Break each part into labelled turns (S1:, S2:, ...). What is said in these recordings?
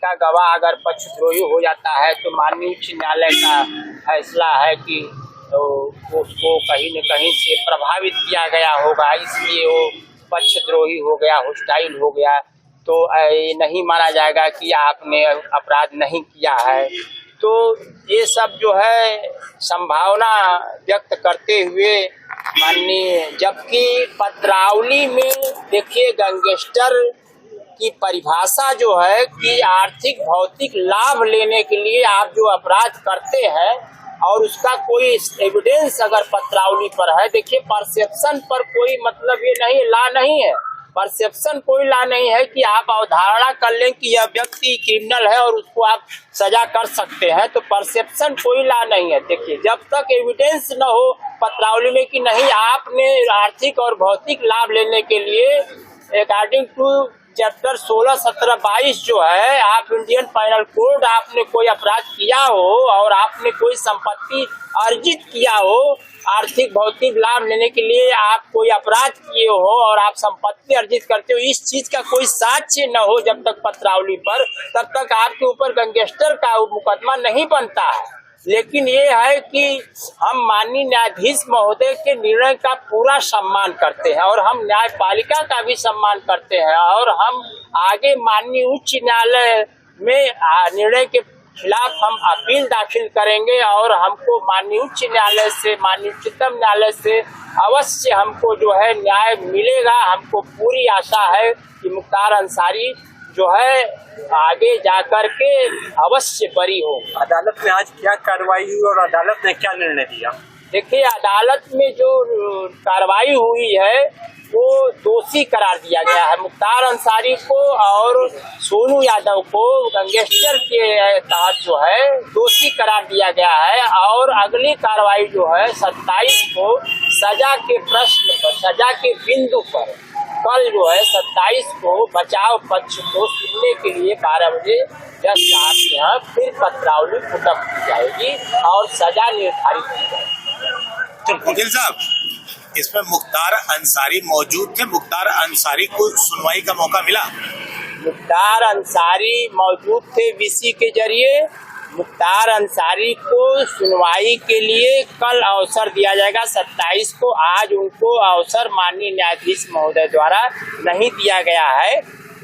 S1: का गवाह अगर पक्षद्रोही हो जाता है तो माननीय उच्च न्यायालय का फैसला है कि तो उसको कहीं न कहीं से प्रभावित किया गया होगा, इसलिए वो पक्षद्रोही हो गया, होस्टाइल हो गया। तो ये नहीं माना जाएगा कि आपने अपराध नहीं किया है। तो ये सब जो है संभावना व्यक्त करते हुए माननीय, जबकि पत्रावली में देखिए गैंगस्टर की परिभाषा जो है कि आर्थिक भौतिक लाभ लेने के लिए आप जो अपराध करते हैं और उसका कोई एविडेंस अगर पत्रावली पर है, देखिए परसेप्शन पर कोई मतलब ये नहीं, ला नहीं है, परसेप्शन कोई ला नहीं है कि आप अवधारणा कर लें कि यह व्यक्ति क्रिमिनल है और उसको आप सजा कर सकते हैं, तो परसेप्शन कोई ला नहीं है। देखिए जब तक एविडेंस न हो पत्रावली में कि नहीं आपने आर्थिक और भौतिक लाभ लेने के लिए अकॉर्डिंग टू चैप्टर 16, 17, 22 जो है आप इंडियन पैनल कोड आपने कोई अपराध किया हो और आपने कोई संपत्ति अर्जित किया हो, आर्थिक भौतिक लाभ लेने के लिए आप कोई अपराध किए हो और आप संपत्ति अर्जित करते हो, इस चीज का कोई साक्ष्य न हो जब तक पत्रावली पर, तब तक आपके ऊपर गैंगस्टर का मुकदमा नहीं बनता है। लेकिन ये है कि हम माननीय न्यायाधीश महोदय के निर्णय का पूरा सम्मान करते हैं और हम न्यायपालिका का भी सम्मान करते हैं और हम आगे माननीय उच्च न्यायालय में निर्णय के खिलाफ हम अपील दाखिल करेंगे और हमको माननीय उच्च न्यायालय से, माननीय उच्चतम न्यायालय से अवश्य हमको जो है न्याय मिलेगा। हमको पूरी आशा है कि मुख्तार अंसारी जो है आगे जाकर के अवश्य बरी हो।
S2: अदालत में आज क्या कार्रवाई हुई और अदालत ने क्या निर्णय दिया?
S1: देखिए अदालत में जो कार्रवाई हुई है वो दोषी करार दिया गया है मुख्तार अंसारी को और सोनू यादव को गैंगस्टर के तहत जो है दोषी करार दिया गया है और अगली कार्रवाई जो है 27 को सजा के प्रश्न पर, सजा के बिंदु पर कल जो है 27 को बचाव पक्ष को सुनने के लिए 12 बजे जज साहब के यहाँ फिर पत्रावली पुटअप की जाएगी और सजा निर्धारित की जाएगी।
S3: वकील साहब, इसमें मुख्तार अंसारी मौजूद थे, मुख्तार अंसारी को सुनवाई का मौका मिला?
S1: मुख्तार अंसारी मौजूद थे वीसी के जरिए। मुख्तार अंसारी को सुनवाई के लिए कल अवसर दिया जाएगा 27 को। आज उनको अवसर माननीय न्यायाधीश महोदय द्वारा नहीं दिया गया है,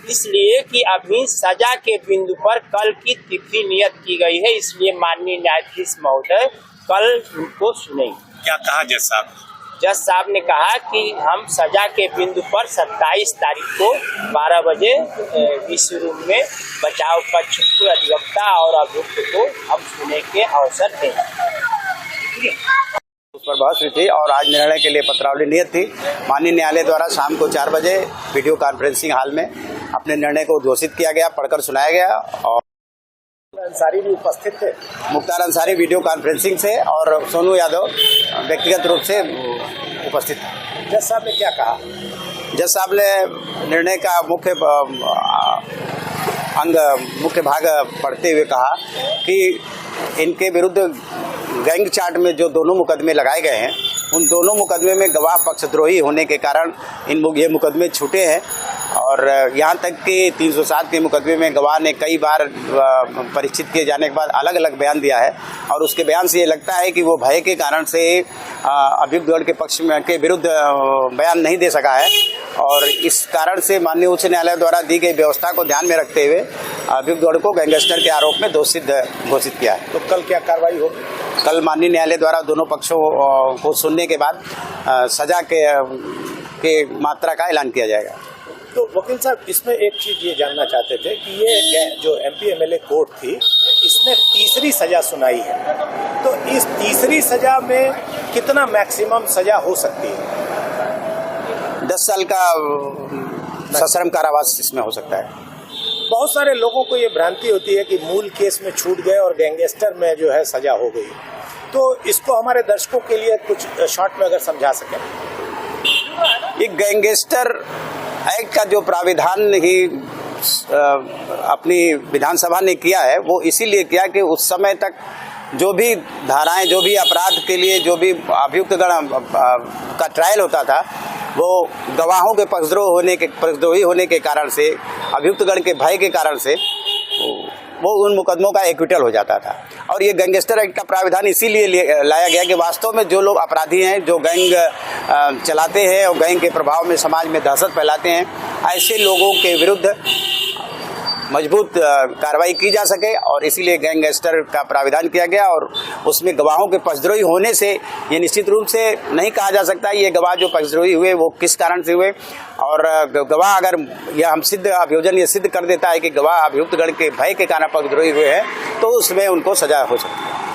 S1: इसलिए कि अभी सजा के बिंदु पर कल की तिथि नियत की गई है, इसलिए माननीय न्यायाधीश महोदय कल उनको सुनेंगे।
S3: क्या कहा जज साहब?
S1: जज साहब ने कहा कि हम सजा के बिंदु पर 27 तारीख को 12 बजे विशेष रूम में बचाव पक्ष के अधिवक्ता और अभियुक्त को हम सुनने के अवसर देंगे।
S4: उस पर बहस हुई थी और आज निर्णय के लिए पत्रावली नियत थी। माननीय न्यायालय द्वारा शाम को 4 बजे वीडियो कॉन्फ्रेंसिंग हॉल में अपने निर्णय को घोषित किया गया, पढ़कर सुनाया गया और
S2: अंसारी भी उपस्थित थे।
S4: मुख्तार अंसारी वीडियो कॉन्फ्रेंसिंग से और सोनू यादव व्यक्तिगत रूप से उपस्थित थे।
S2: जज साहब ने क्या कहा?
S4: जज साहब ने निर्णय का मुख्य भाग पढ़ते हुए कहा कि इनके विरुद्ध गैंग चार्ट में जो दोनों मुकदमे लगाए गए हैं, उन दोनों मुकदमे में गवाह पक्षद्रोही होने के कारण ये मुकदमे छूटे हैं और यहाँ तक कि 307 के मुकदमे में गवाह ने कई बार परीक्षित किए जाने के बाद अलग अलग बयान दिया है और उसके बयान से ये लगता है कि वो भय के कारण से अभियुक्त गण के पक्ष में के विरुद्ध बयान नहीं दे सका है और इस कारण से माननीय उच्च न्यायालय द्वारा दी गई व्यवस्था को ध्यान में रखते हुए अभियुक्त गण को गैंगस्टर के आरोप में दोषी घोषित किया है।
S2: तो कल क्या कार्रवाई होगी?
S4: कल माननीय न्यायालय द्वारा दोनों पक्षों को सुनने के बाद सजा के मात्रा का ऐलान किया जाएगा।
S2: तो वकील साहब, इसमें एक चीज ये जानना चाहते थे कि ये जो MP MLA कोर्ट थी, इसने तीसरी सजा सुनाई है, तो इस तीसरी सजा में कितना मैक्सिमम सजा हो सकती है?
S4: 10 साल का सश्रम कारावास इसमें हो सकता है।
S2: बहुत सारे लोगों को ये भ्रांति होती है कि मूल केस में छूट गए और गैंगस्टर में जो है सजा हो गई, तो इसको हमारे दर्शकों के लिए कुछ शॉर्ट में अगर समझा सकें।
S4: ये गैंगस्टर एक्ट का जो प्राविधान ही अपनी विधानसभा ने किया है, वो इसीलिए किया कि उस समय तक जो भी धाराएं, जो भी अपराध के लिए जो भी अभियुक्त गण का ट्रायल होता था, वो गवाहों के पक्षद्रोही होने के कारण से, अभियुक्त गण के भय के कारण से वो उन मुकदमों का एक्विटल हो जाता था। और ये गैंगस्टर एक्ट का प्राविधान इसीलिए लाया गया कि वास्तव में जो लोग अपराधी हैं, जो गैंग चलाते हैं और गैंग के प्रभाव में समाज में दहशत फैलाते हैं, ऐसे लोगों के विरुद्ध मजबूत कार्रवाई की जा सके, और इसीलिए गैंगस्टर का प्राविधान किया गया। और उसमें गवाहों के पक्षद्रोही होने से ये निश्चित रूप से नहीं कहा जा सकता ये गवाह जो पक्षद्रोही हुए वो किस कारण से हुए, और गवाह अगर यह हम अभियोजन ये सिद्ध कर देता है कि गवाह अभियुक्त गण के भय के कारण पक्षद्रोही हुए हैं तो उसमें उनको सजा हो सकती है।